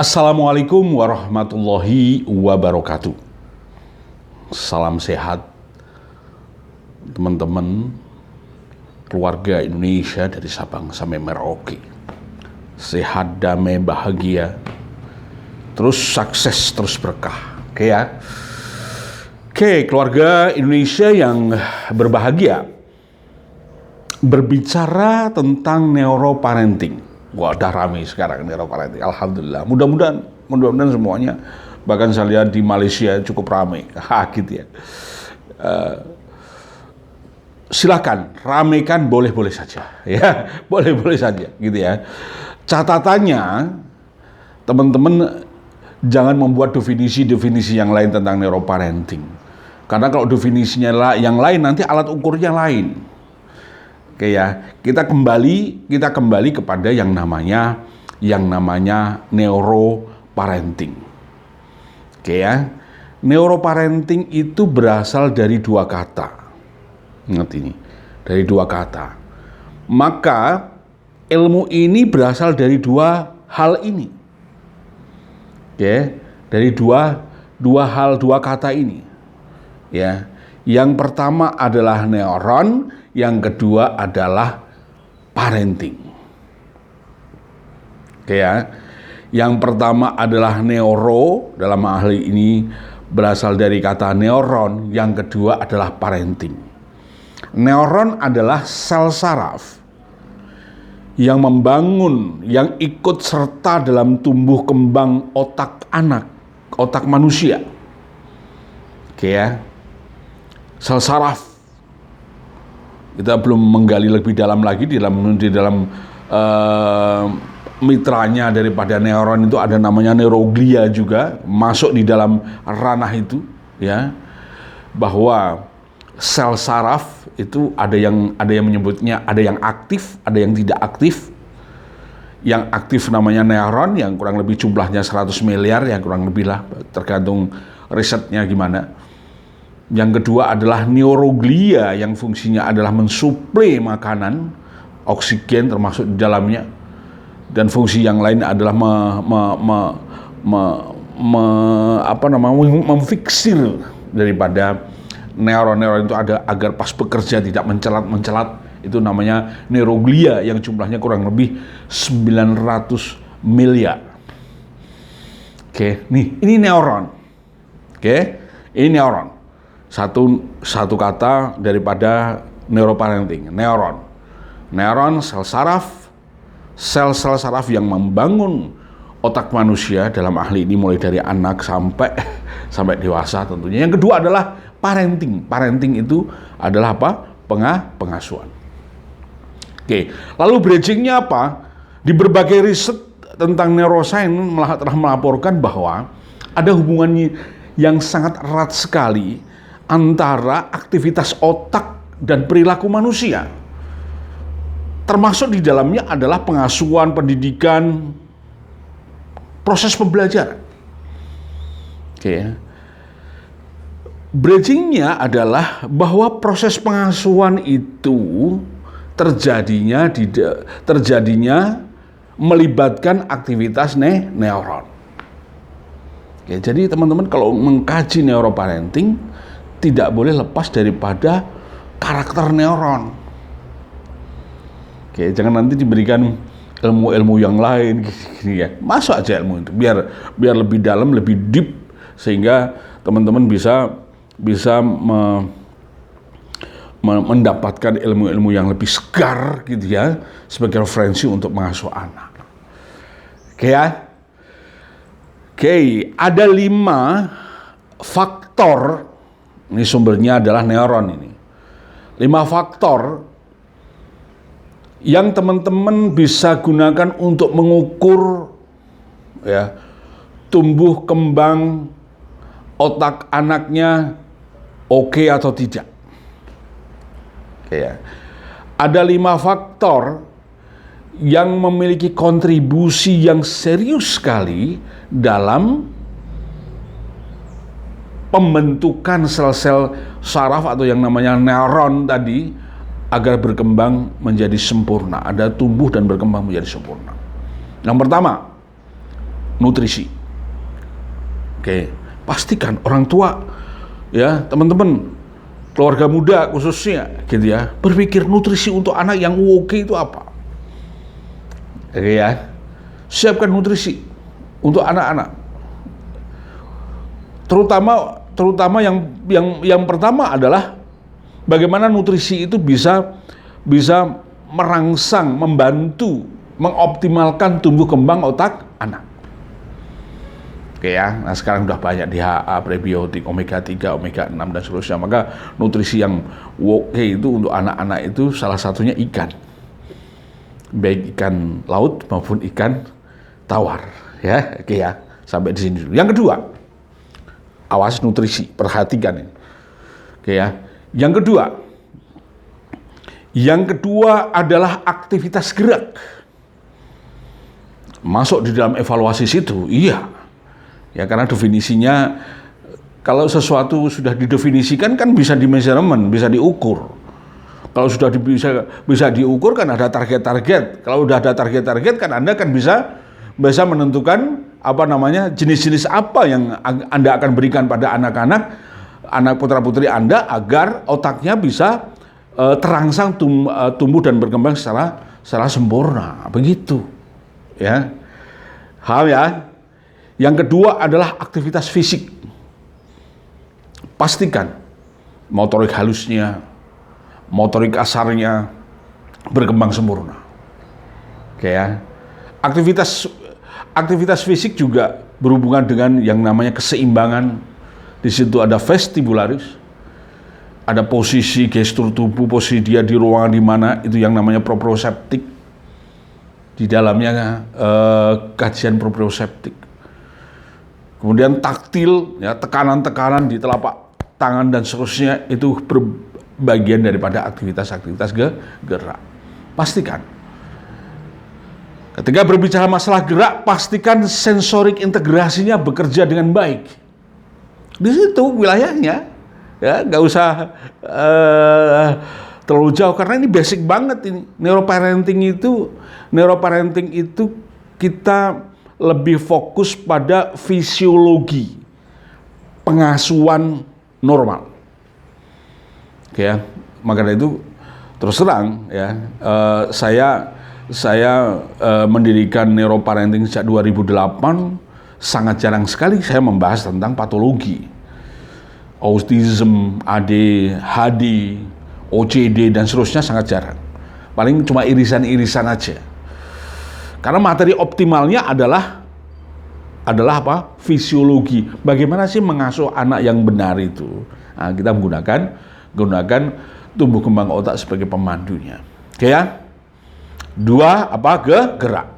Assalamualaikum warahmatullahi wabarakatuh. Salam sehat teman-teman keluarga Indonesia dari Sabang sampai Merauke. Sehat, damai, bahagia, terus sukses, terus berkah. Oke ya. Oke, keluarga Indonesia yang berbahagia. Berbicara tentang neuroparenting. Wah, udah ramai sekarang neuroparenting. Alhamdulillah. Mudah-mudahan semuanya. Bahkan saya lihat di Malaysia cukup ramai. Gitu ya. Silakan ramaikan, boleh-boleh saja. Ya, boleh-boleh saja, gitu ya. Catatannya, teman-teman jangan membuat definisi-definisi yang lain tentang neuroparenting. Karena kalau definisinya yang lain, nanti alat ukurnya lain. Oke ya, kita kembali kepada yang namanya neuroparenting. Oke ya, neuroparenting itu berasal dari dua kata. Ingat ini, dari dua kata. Maka ilmu ini berasal dari dua hal ini. Oke, dari dua kata ini. Ya, yang pertama adalah neuron, yang kedua adalah parenting. Oke ya. Yang pertama adalah neuro, dalam hal ini berasal dari kata neuron, yang kedua adalah parenting. Neuron adalah sel saraf yang membangun, yang ikut serta dalam tumbuh kembang otak anak, otak manusia. Oke ya. Sel saraf. Kita belum menggali lebih dalam lagi di dalam mitranya daripada neuron itu ada namanya neuroglia juga, masuk di dalam ranah itu ya, bahwa sel saraf itu ada yang menyebutnya ada yang aktif, ada yang tidak aktif. Yang aktif namanya neuron yang kurang lebih jumlahnya 100 miliar, yang kurang lebih lah, tergantung risetnya gimana. Yang kedua adalah neuroglia yang fungsinya adalah mensuplai makanan, oksigen termasuk di dalamnya, dan fungsi yang lain adalah memfiksir daripada neuron-neuron itu agar pas bekerja tidak mencelat. Itu namanya neuroglia yang jumlahnya kurang lebih 900 miliar. Oke, ini neuron. Oke, ini neuron. Satu kata daripada neuroparenting, neuron sel sel saraf yang membangun otak manusia, dalam ahli ini mulai dari anak sampai dewasa tentunya. Yang kedua adalah parenting itu adalah apa? Pengasuhan. Oke, lalu bridgingnya apa? Di berbagai riset tentang neuroscience telah melaporkan bahwa ada hubungannya yang sangat erat sekali antara aktivitas otak dan perilaku manusia. Termasuk di dalamnya adalah pengasuhan, pendidikan, proses pembelajaran. Oke. Bridgingnya adalah bahwa proses pengasuhan itu terjadinya melibatkan aktivitas neuron. Oke, jadi teman-teman kalau mengkaji neuroparenting tidak boleh lepas daripada karakter neuron. Oke, jangan nanti diberikan ilmu-ilmu yang lain gini ya. Masuk aja ilmu itu biar lebih dalam, lebih deep, sehingga teman-teman bisa mendapatkan ilmu-ilmu yang lebih segar gitu ya, sebagai referensi untuk mengasuh anak. Oke ya. Oke, ada 5 faktor. Ini sumbernya adalah neuron ini. 5 faktor yang teman-teman bisa gunakan untuk mengukur ya, tumbuh kembang otak anaknya oke atau tidak. Oke ya. Ada 5 faktor yang memiliki kontribusi yang serius sekali dalam pembentukan sel-sel saraf atau yang namanya neuron tadi agar berkembang menjadi sempurna, ada tumbuh dan berkembang menjadi sempurna. Yang pertama, nutrisi. Oke, pastikan orang tua, ya teman-teman, keluarga muda khususnya, gitu ya, berpikir nutrisi untuk anak yang oke itu apa. Oke ya, siapkan nutrisi untuk anak-anak. Terutama yang pertama adalah bagaimana nutrisi itu bisa merangsang, membantu, mengoptimalkan tumbuh kembang otak anak. Oke ya, nah sekarang udah banyak DHA, prebiotik, omega 3, omega 6 dan seterusnya. Maka nutrisi yang oke itu untuk anak-anak itu salah satunya ikan. Baik ikan laut maupun ikan tawar, ya. Oke ya, sampai di sini dulu. Yang kedua, awas nutrisi, perhatikan ini. Oke ya. Yang kedua adalah aktivitas gerak. Masuk di dalam evaluasi situ, iya. Ya karena definisinya, kalau sesuatu sudah didefinisikan kan bisa di-measurement, bisa diukur. Kalau sudah bisa diukur kan ada target-target. Kalau udah ada target-target kan Anda kan bisa menentukan jenis-jenis apa yang Anda akan berikan pada anak putra-putri Anda agar otaknya bisa terangsang tumbuh dan berkembang secara sempurna. Begitu. Ya. Ya. Yang kedua adalah aktivitas fisik. Pastikan motorik halusnya, motorik kasarnya berkembang sempurna. Oke ya. Aktivitas fisik juga berhubungan dengan yang namanya keseimbangan. Di situ ada vestibularis, ada posisi gestur tubuh, posisi dia di ruangan di mana, itu yang namanya proprioseptik. Di dalamnya kajian proprioseptik. Kemudian taktil, ya, tekanan-tekanan di telapak tangan dan seterusnya itu berbagian daripada aktivitas-aktivitas gerak. Pastikan. Ketika berbicara masalah gerak, pastikan sensorik integrasinya bekerja dengan baik. Di situ wilayahnya, ya nggak usah terlalu jauh karena ini basic banget ini. Neuroparenting itu kita lebih fokus pada fisiologi pengasuhan normal. Oke ya, maka dari itu terus terang ya, saya mendirikan neuroparenting sejak 2008. Sangat jarang sekali saya membahas tentang patologi autism, ADHD, OCD dan seterusnya, sangat jarang. Paling cuma irisan-irisan aja. Karena materi optimalnya adalah apa? Fisiologi. Bagaimana sih mengasuh anak yang benar itu? Nah, kita menggunakan tumbuh kembang otak sebagai pemandunya. Oke ya? Dua, gerak.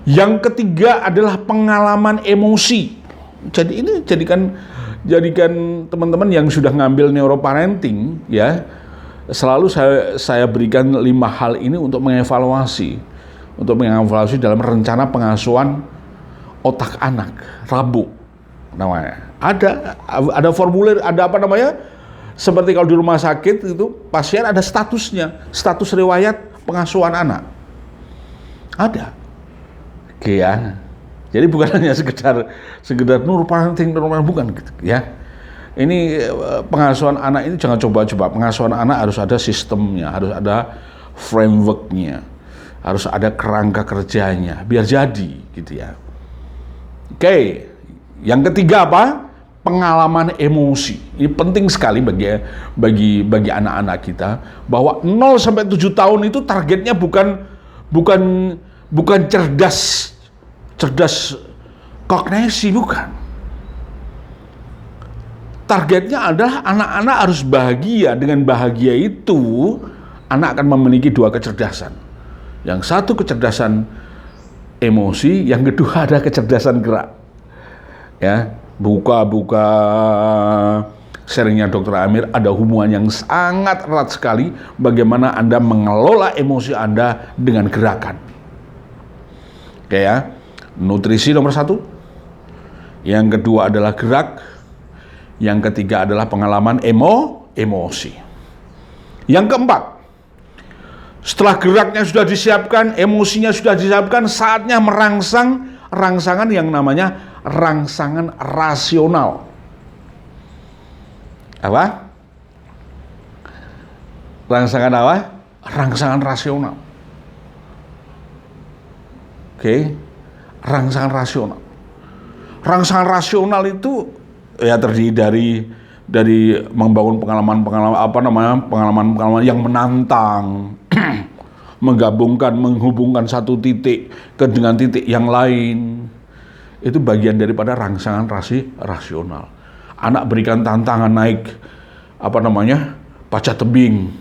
Yang ketiga adalah pengalaman emosi. Jadi ini jadikan teman-teman yang sudah ngambil neuroparenting ya, selalu saya berikan 5 hal ini untuk mengevaluasi dalam rencana pengasuhan otak anak, RABO namanya. Ada formulir, ada seperti kalau di rumah sakit itu pasien ada statusnya, status riwayat pengasuhan anak. Ada. Oke ya. Jadi bukan hanya sekedar neuroparenting bukan gitu ya. Ini pengasuhan anak ini jangan coba-coba. Pengasuhan anak harus ada sistemnya, harus ada frameworknya, harus ada kerangka kerjanya biar jadi gitu ya. Oke. Yang ketiga apa? Pengalaman emosi. Ini penting sekali bagi anak-anak kita bahwa 0 sampai 7 tahun itu targetnya bukan cerdas kognisi, bukan. Targetnya adalah anak-anak harus bahagia. Dengan bahagia itu anak akan memiliki 2 kecerdasan. Yang satu kecerdasan emosi, yang kedua ada kecerdasan gerak. Ya, buka sharingnya Dr. Amir, ada hubungan yang sangat erat sekali bagaimana Anda mengelola emosi Anda dengan gerakan. Oke ya, nutrisi nomor 1, yang kedua adalah gerak, yang ketiga adalah pengalaman emosi. Yang keempat, setelah geraknya sudah disiapkan, emosinya sudah disiapkan, saatnya merangsang rangsangan yang namanya rangsangan rasional. Apa? Rangsangan apa? Rangsangan rasional. Oke, rangsangan rasional. Rangsangan rasional itu ya terdiri dari membangun pengalaman yang menantang, menggabungkan, menghubungkan satu titik dengan titik yang lain. Itu bagian daripada rangsangan rasional. Anak berikan tantangan naik pacat tebing,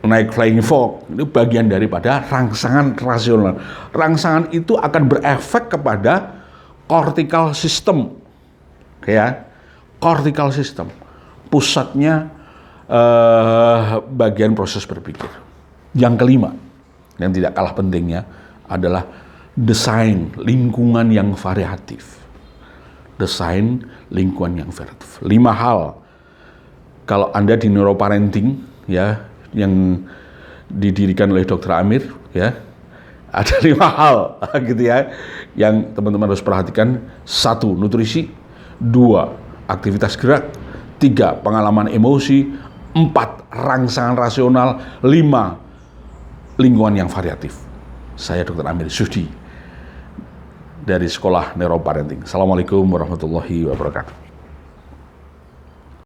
naik flying fox, itu bagian daripada rangsangan rasional. Rangsangan itu akan berefek kepada cortical system, ya, cortical system, pusatnya bagian proses berpikir. Yang kelima, yang tidak kalah pentingnya adalah desain lingkungan yang variatif. Desain lingkungan yang variatif. 5 hal. Kalau Anda di neuroparenting, ya, yang didirikan oleh Dr. Amir, ya, ada 5 hal gitu ya yang teman-teman harus perhatikan. 1, nutrisi. 2, aktivitas gerak. 3, pengalaman emosi. 4, rangsangan rasional. 5, lingkungan yang variatif. Saya Dr. Amir Suhdi dari Sekolah Neuroparenting. Assalamualaikum warahmatullahi wabarakatuh.